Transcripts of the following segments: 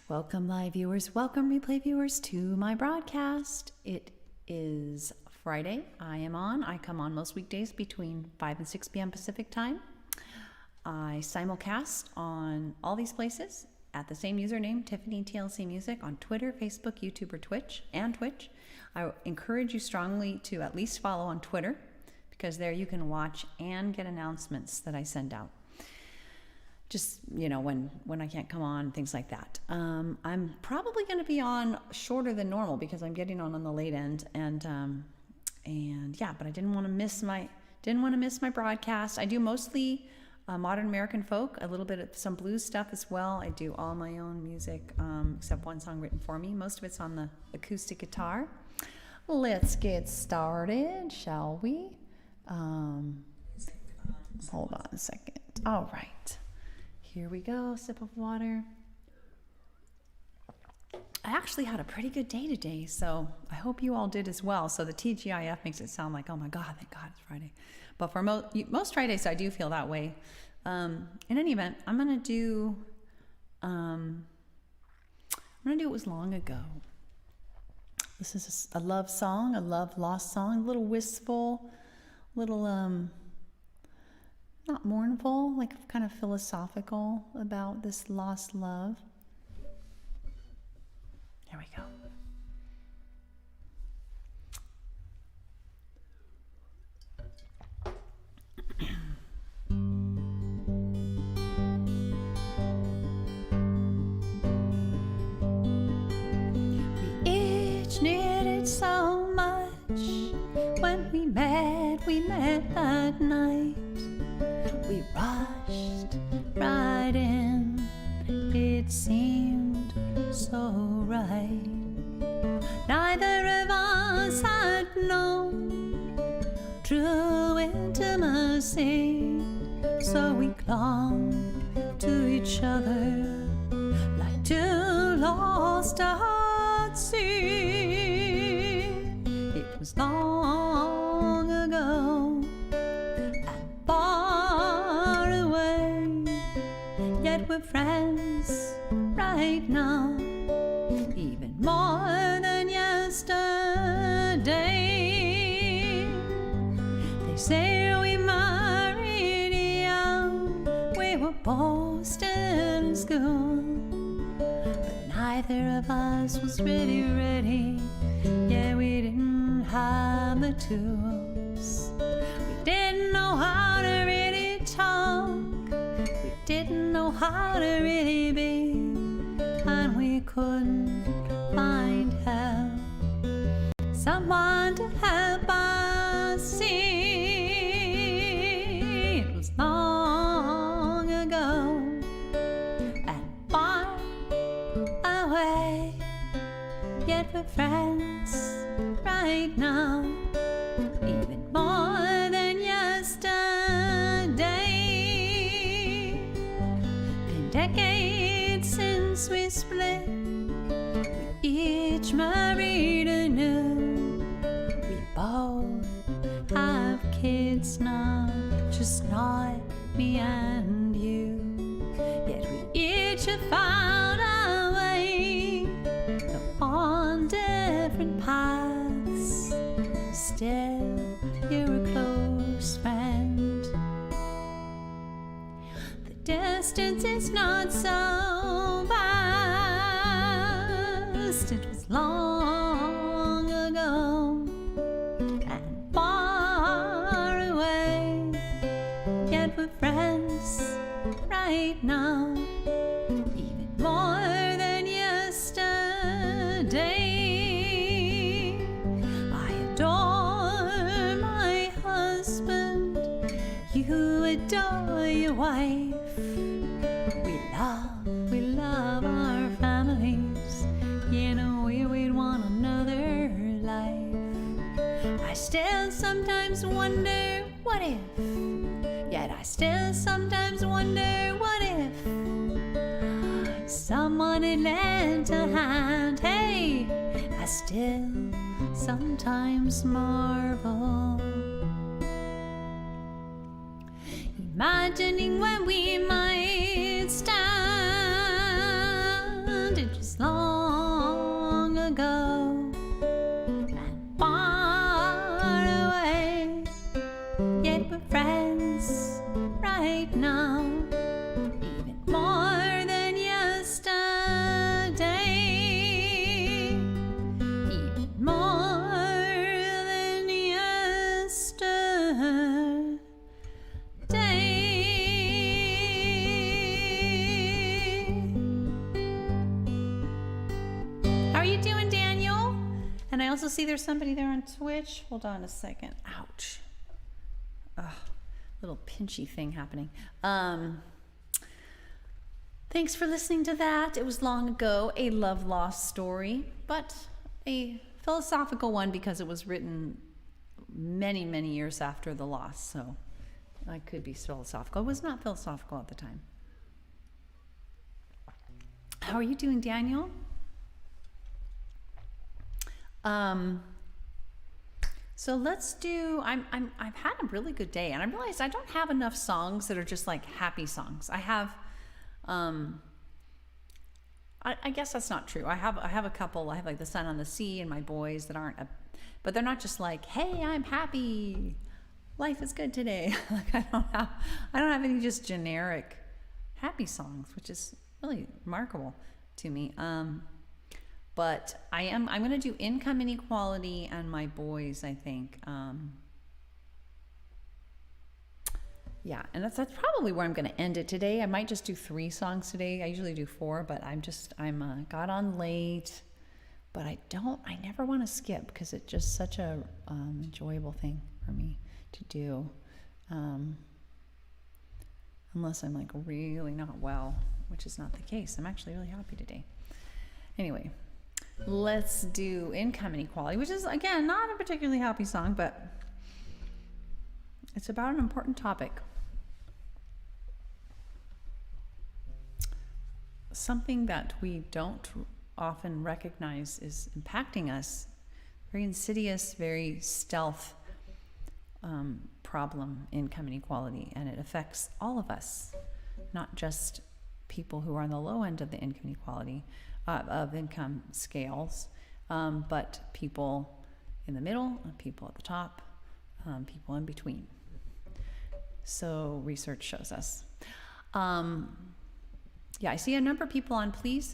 Welcome live viewers, welcome replay viewers to my broadcast. It is Friday. I come on most weekdays between 5 and 6 p.m. Pacific time. I simulcast on all these places at the same username, Tiffany TLC Music, on Twitter, Facebook, YouTube, or Twitch. I encourage you strongly to at least follow on Twitter, because there you can watch and get announcements that I send out. Just, when I can't come on, things like that. I'm probably going to be on shorter than normal because I'm getting on the late end, and but I didn't want to miss my broadcast. I do mostly modern American folk, a little bit of some blues stuff as well. I do all my own music, except one song written for me. Most of it's on the acoustic guitar. Let's get started, shall we? Hold on a second. All right. Here we go, sip of water. I actually had a pretty good day today, so I hope you all did as well. So the TGIF makes it sound like, oh my God, thank God it's Friday. But for most Fridays, I do feel that way. In any event, I'm gonna do It Was Long Ago. This is a love song, a love lost song, a little wistful, not mournful, like kind of philosophical about this lost love. Here we go. We each needed so much when we met that night. We rushed right in, it seemed so right. Neither of us had known true intimacy, so we clung to each other like two lost at sea. It was long ago, we're friends right now, even more than yesterday. They say we married young, we were both still in school, but neither of us was really ready. Yeah, we didn't have the tools. We didn't know how to really talk, didn't know how to really be, and we couldn't find help, someone to help us see. It was long ago and far away, yet we're friends right now, even more than yesterday. Decades since we split, we each married anew. We both have kids now, just not me and you. Yet we each have found our way, though on different paths. Still, you're a close friend. Distance is not so vast. It was long ago and far away, yet we're friends right now, even more than yesterday. I adore my husband, you adore your wife. We love our families, we wait one another life. I still sometimes wonder what if, yet I still sometimes wonder what if someone had lent a hand. Hey, I still sometimes marvel, imagining when we might stand it was long ago and far away. Yet we're friends right now, even more than yesterday. Even more than yesterday. How are you doing, Daniel? And I also see there's somebody there on Twitch. Hold on a second. Ouch. Ugh, little pinchy thing happening. Thanks for listening to that. It was long ago, a love lost story, but a philosophical one because it was written many, many years after the loss. So I could be philosophical. It was not philosophical at the time. How are you doing, Daniel? So let's do, I've had a really good day, and I realized I don't have enough songs that are just like happy songs. I have, I guess that's not true. I have a couple. I have like The Sun on the Sea and My Boys that aren't, but they're not just like, hey, I'm happy, life is good today. Like I don't have any just generic happy songs, which is really remarkable to me. But I'm going to do Income Inequality and My Boys, I think. Yeah, and that's probably where I'm going to end it today. I might just do 3 songs today. I usually do 4, but I'm got on late. But I never want to skip because it's just such a enjoyable thing for me to do. Unless I'm like really not well, which is not the case. I'm actually really happy today. Anyway, let's do Income Inequality, which is, again, not a particularly happy song, but it's about an important topic. Something that we don't often recognize is impacting us. Very insidious, very stealth problem, income inequality, and it affects all of us, not just people who are on the low end of the income inequality, of income scales, but people in the middle, people at the top, people in between. So research shows us. Yeah, I see a number of people on. Please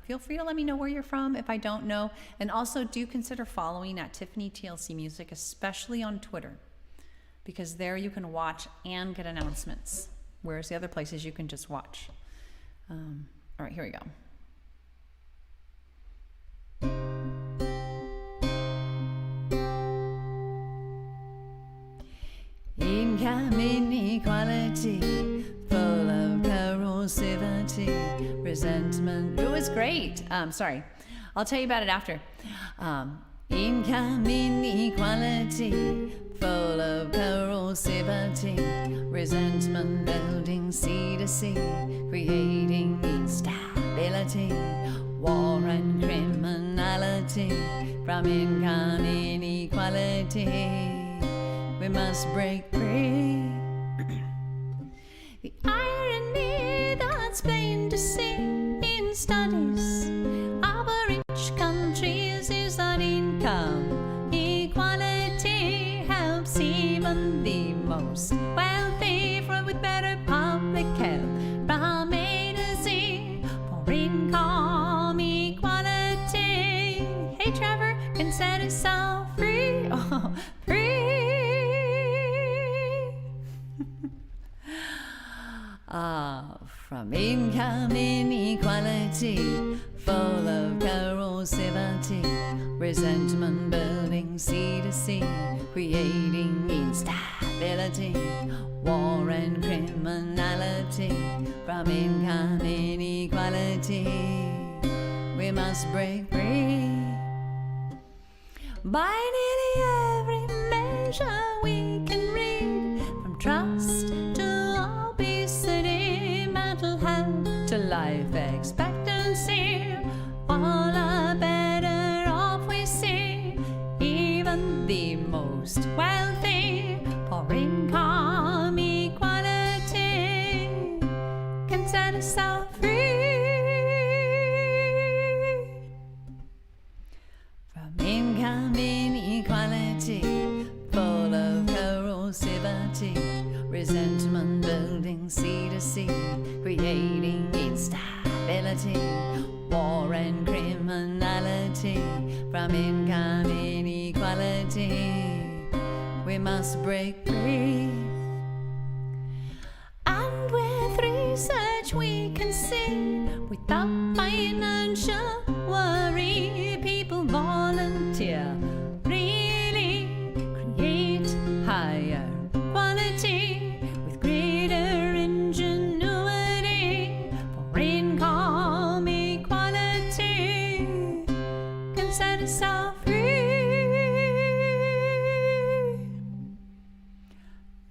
feel free to let me know where you're from if I don't know. And also do consider following at Tiffany TLC Music, especially on Twitter, because there you can watch and get announcements, whereas the other places you can just watch. All right, here we go. Income inequality, full of corrosivity, resentment. It was great. Sorry, I'll tell you about it after. Income inequality, full of corrosivity, resentment building sea to sea, creating instability, war and criminality. From income inequality we must break free. The irony that's plain to see in studies of rich countries is that income equality helps even the most wealthy with better public health from A to Z for income equality. Hey Trevor can set himself free, oh, free. From income inequality, full of corrosivity, resentment building sea to sea, creating instability, war and criminality. From income inequality we must break free. By nearly every measure we can read, from trust to obesity, mental health to life expectancy, all are better off we see, even the most wealthy. For income equality can set us all free. equality, war and criminality, from income inequality. We must break free. And with research we can see, without financial worry, people volunteer, really create higher quality with greater ingenuity. For income equality can set us all free.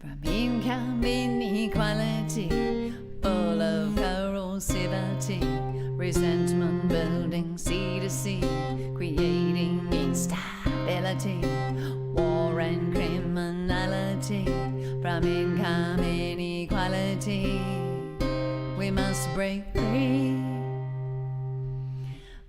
From income inequality, full of corrosivity, resentment building sea to sea, creating instability, war and criminality, from income inequality. We must break free.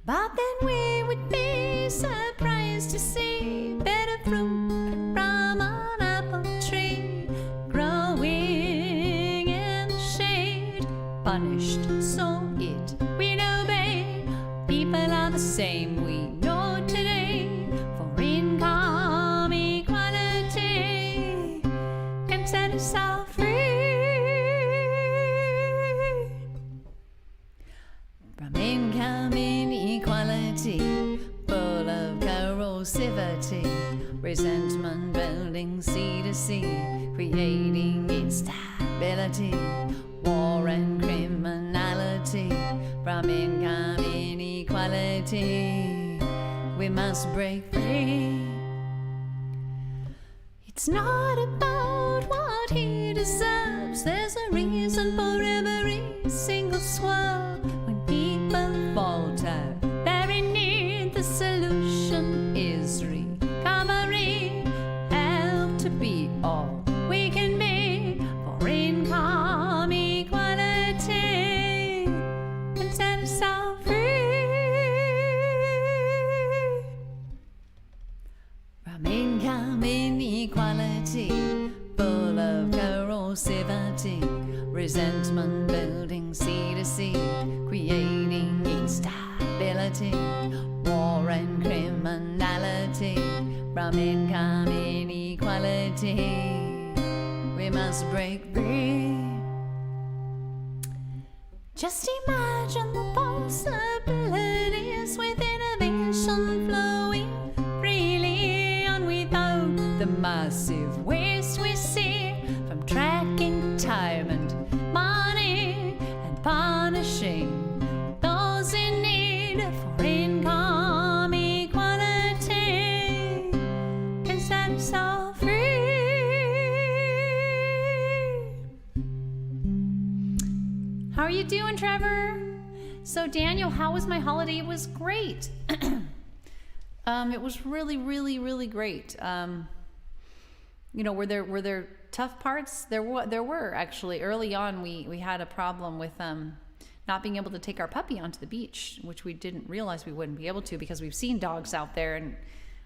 But then we would be surprised to see better fruit from an apple tree growing in the shade, punished so it will obey. People are the same, we know today, for income equality can set us all free. From income inequality, full of corrosivity, resentment building sea to sea, creating instability, war and criminality, from income inequality. We must break free. It's not about what he deserves. There's a reason for every single swerve. When people falter, very near the solution is recovery. Help to be all we can be, for income equality can set us all free. From income inequality, full of corrosivity, resentment building sea to sea, creating instability, war and criminality, from income inequality. We must break free. Just imagine the possibilities with innovation flowing freely on, without the massive waste we see from tracking time and money and punishing those in need. For income equality can set us all free. How are you doing, Trevor? So Daniel, how was my holiday? It was great. It was really, really, really great. You know, were there tough parts? There were actually. Early on, we had a problem with not being able to take our puppy onto the beach, which we didn't realize we wouldn't be able to, because we've seen dogs out there, and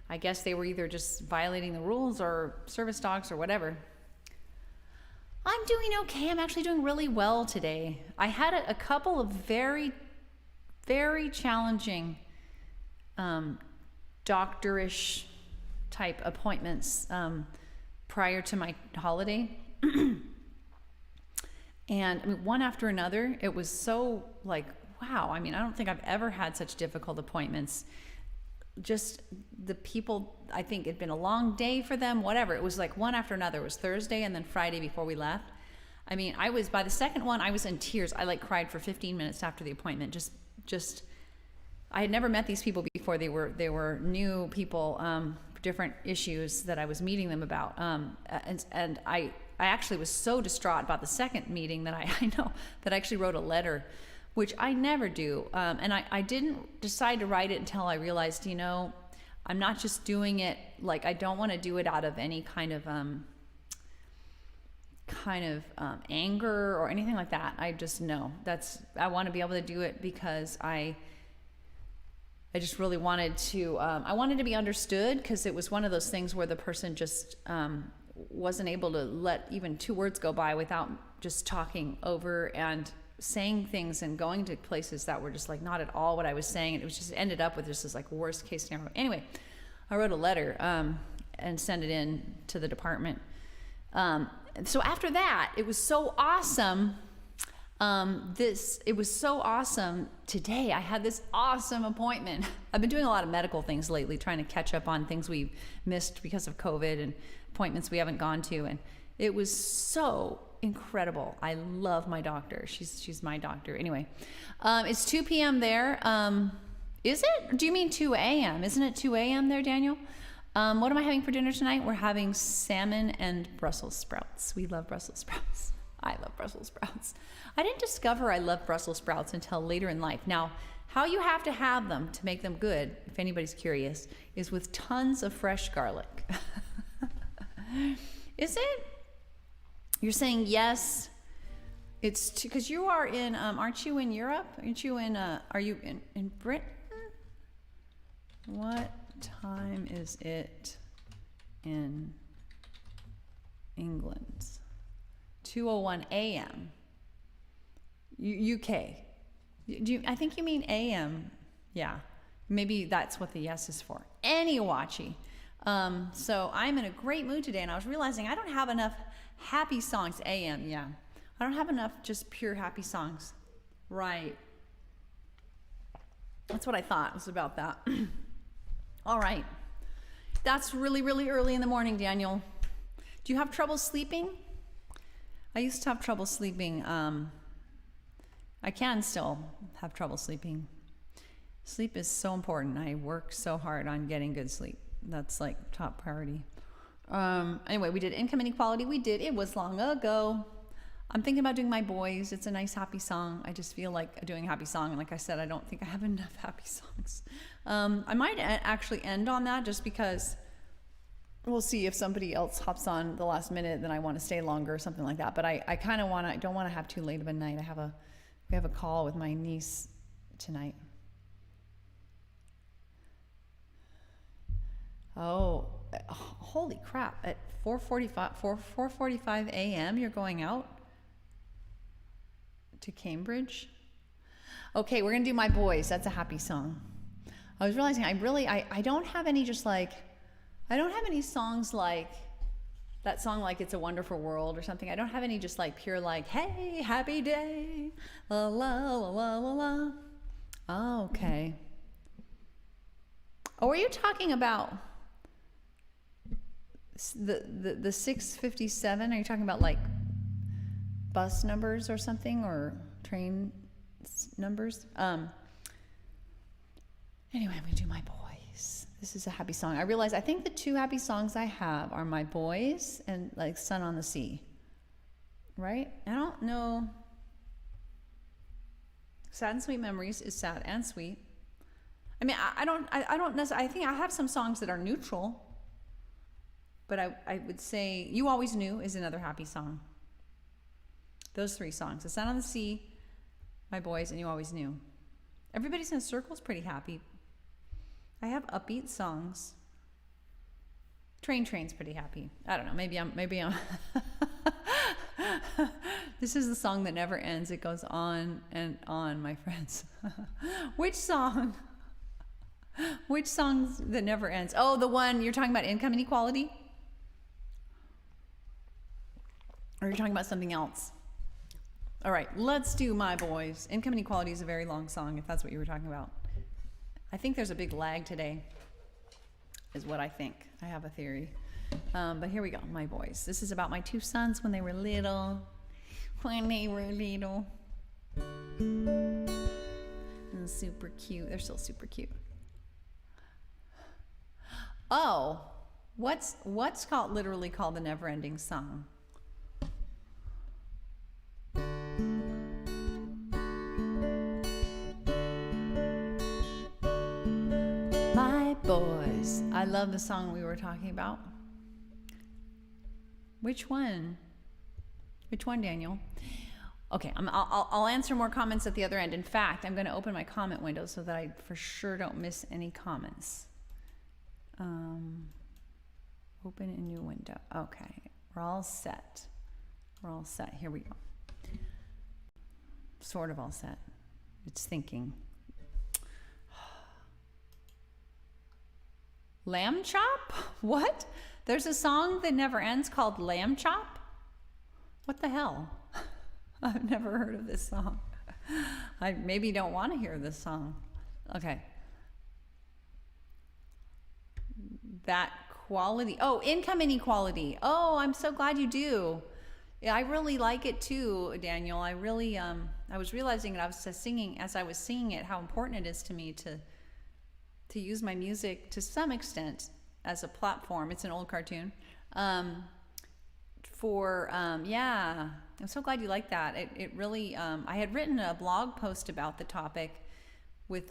I guess they were either just violating the rules or service dogs or whatever. I'm doing okay. I'm actually doing really well today. I had a couple of very, very challenging doctorish type appointments prior to my holiday. And I mean, one after another, it was so like, wow. I mean, I don't think I've ever had such difficult appointments. Just the people, I think it'd been a long day for them, whatever. It was like one after another. It was Thursday and then Friday before we left. I mean, by the second one, I was in tears. I like cried for 15 minutes after the appointment. Just, I had never met these people before. They were new people, different issues that I was meeting them about. And I actually was so distraught about the second meeting that I know that I actually wrote a letter, which I never do. And I didn't decide to write it until I realized, you know, I'm not just doing it, like, I don't want to do it out of any kind of anger or anything like that. I just know I want to be able to do it because I just really wanted to, I wanted to be understood, because it was one of those things where the person just wasn't able to let even two words go by without just talking over and saying things and going to places that were just like not at all what I was saying. And it was just ended up with just this like worst case scenario. Anyway, I wrote a letter and sent it in to the department. So after that, it was so awesome. It was so awesome. Today I had this awesome appointment. I've been doing a lot of medical things lately, trying to catch up on things we've missed because of COVID and appointments we haven't gone to. And it was so incredible. I love my doctor. She's my doctor. Anyway, it's 2 p.m. there. Is it? Do you mean 2 a.m.? Isn't it 2 a.m. there, Daniel? What am I having for dinner tonight? We're having salmon and Brussels sprouts. We love Brussels sprouts. I love Brussels sprouts. I didn't discover I love Brussels sprouts until later in life. Now, how you have to have them to make them good, if anybody's curious, is with tons of fresh garlic. Is it? You're saying yes. It's because you are in, aren't you in Europe? Aren't you in, are you in Britain? What time is it in England? 2:01 a.m. UK. I think you mean AM. Yeah. Maybe that's what the yes is for. Anyway, so I'm in a great mood today, and I was realizing I don't have enough happy songs. AM, yeah. I don't have enough just pure happy songs. Right. That's what I thought was about that. All right. That's really, really early in the morning, Daniel. Do you have trouble sleeping? I used to have trouble sleeping. I can still have trouble sleeping. Sleep is so important. I work so hard on getting good sleep. That's like top priority. Anyway, we did Income Inequality. It was long ago. I'm thinking about doing My Boys. It's a nice happy song. I just feel like doing a happy song. And like I said, I don't think I have enough happy songs. I might actually end on that just because we'll see if somebody else hops on the last minute, then I want to stay longer or something like that. But I kind of don't want to have too late of a night. We have a call with my niece tonight. Oh, holy crap. At 4:45 a.m. you're going out to Cambridge? Okay, we're going to do My Boys. That's a happy song. I was realizing I don't have any I don't have any songs like that song like It's a Wonderful World or something. I don't have any just like pure like, hey, happy day, la la la la la la. Oh, okay. Oh, are you talking about the 657? Are you talking about like bus numbers or something, or train numbers? Anyway, I'm gonna do My Boys. This is a happy song. I realize I think the two happy songs I have are My Boys and like Sun on the Sea. Right? I don't know. Sad and Sweet Memories is sad and sweet. I mean, I don't necessarily, I think I have some songs that are neutral, but I would say You Always Knew is another happy song. Those three songs, The Sun on the Sea, My Boys, and You Always Knew. Everybody's in a Circle is pretty happy. I have upbeat songs. Train's pretty happy. I don't know. Maybe I'm. This is the song that never ends. It goes on and on, my friends. Which song? Which songs that never ends? Oh, the one you're talking about, Income Inequality? Or you're talking about something else? All right, let's do My Boys. Income Inequality is a very long song, if that's what you were talking about. I think there's a big lag today, is what I think. I have a theory. But here we go, My Boys. This is about my two sons when they were little. And super cute. They're still super cute. Oh, what's literally called the never-ending song? My Boys. I love the song we were talking about. Which one? Which one, Daniel? Okay, I'll answer more comments at the other end. In fact, I'm going to open my comment window so that I for sure don't miss any comments. Open a new window. Okay, we're all set. We're all set. Here we go. sort of all set. It's thinking. Lamb chop? What? There's a song that never ends called Lamb Chop? What the hell? I've never heard of this song. I maybe don't want to hear this song. Okay. That quality. Oh, income inequality. Oh, I'm so glad you do. Yeah, I really like it too, Daniel. I really, I was realizing it. As I was singing it, how important it is to me to use my music to some extent as a platform. It's an old cartoon. Yeah, I'm so glad you like that. It really, I had written a blog post about the topic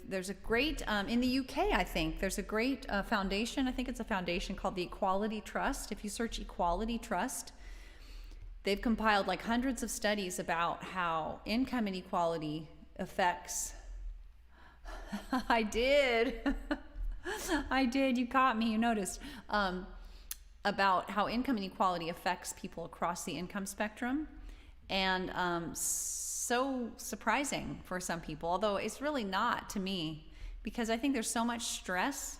there's a great, in the UK, I think, there's a great foundation. I think it's a foundation called the Equality Trust. If you search Equality Trust, they've compiled like hundreds of studies about how income inequality affects. I did. I did. You caught me. You noticed. About how income inequality affects people across the income spectrum. And so surprising for some people, although it's really not to me, because I think there's so much stress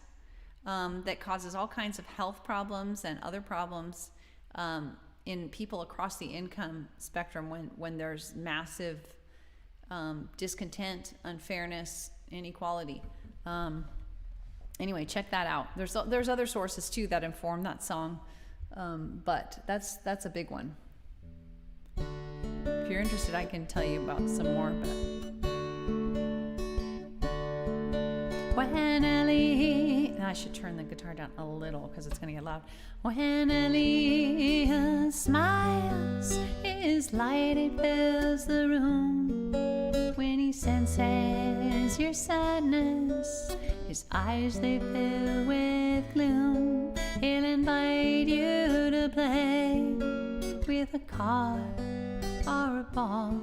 that causes all kinds of health problems and other problems in people across the income spectrum when there's massive discontent, unfairness, inequality. Anyway, check that out. There's other sources too that inform that song, but that's a big one. If you're interested, I can tell you about some more. When I should turn the guitar down a little because it's going to get loud. When Elias smiles, his light it fills the room. When he senses your sadness, his eyes they fill with gloom. He'll invite you to play with a card or a ball,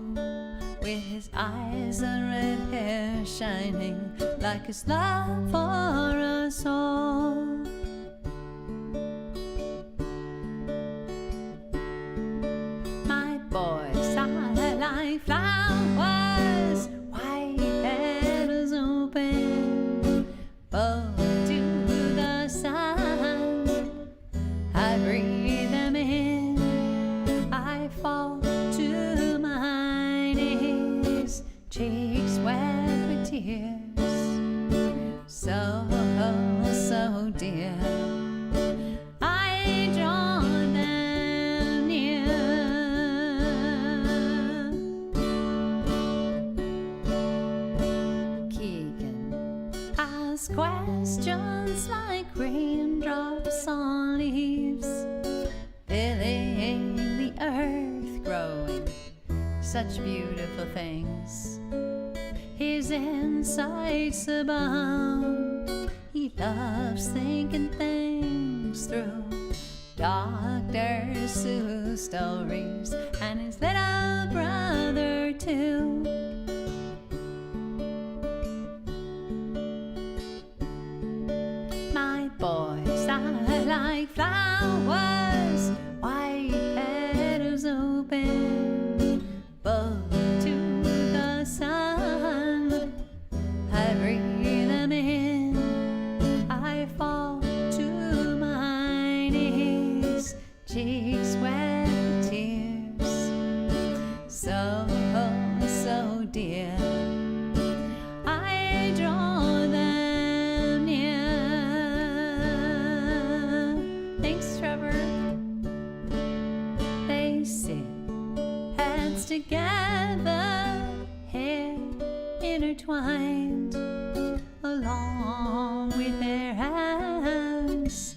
with his eyes and red hair shining like his love for us all. My boys are like flowers, white petals open, both to the sun. I breathe them in, I fall to my knees, cheeks wet with tears, so dear. I draw them near. Keegan asks questions like raindrops on leaves, filling the earth, growing such beautiful things. His insights abound. He loves thinking things through. Dr. Seuss stories and his little brother too. My boys are like flowers, white petals open, both to the sun. I breathe them in, I fall to my knees, cheeks wet with tears, so dear. I draw them near. Thanks, Trevor. They sit heads together, hair intertwined, along with their hands,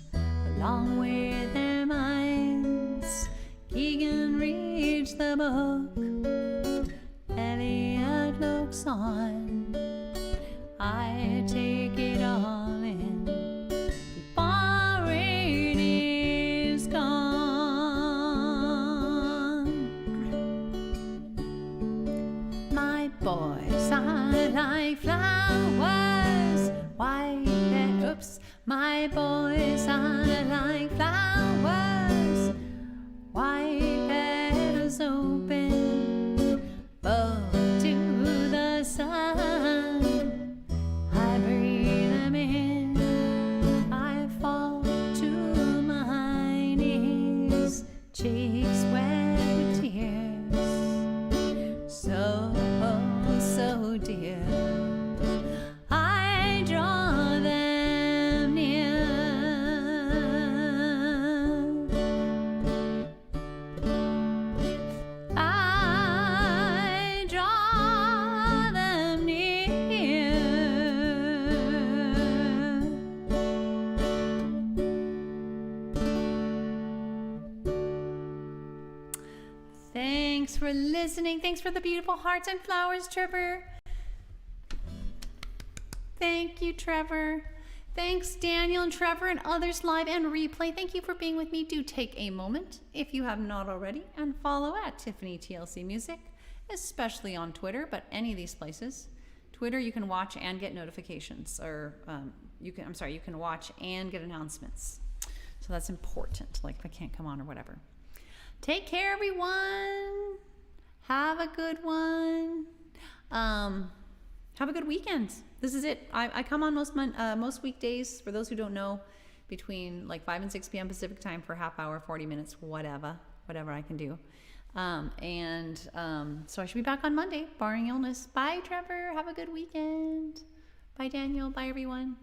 along with their minds. Keegan reads the book, Elliot looks on. I take it all in before it is gone. My boys are like flowers, white and my boys are like flowers, white petals open, both to for listening. Thanks for the beautiful hearts and flowers, Trevor. Thank you, Trevor. Thanks, Daniel and Trevor and others live and replay. Thank you for being with me. Do take a moment, if you have not already, and follow at Tiffany TLC Music, especially on Twitter, but any of these places. Twitter, you can watch and get notifications, or you can watch and get announcements. So that's important, like if I can't come on or whatever. Take care, everyone. Have a good one. Have a good weekend. This is it. I come on most weekdays, for those who don't know, between like 5 and 6 p.m. Pacific time for a half hour, 40 minutes, whatever I can do. So I should be back on Monday, barring illness. Bye, Trevor. Have a good weekend. Bye, Daniel. Bye, everyone.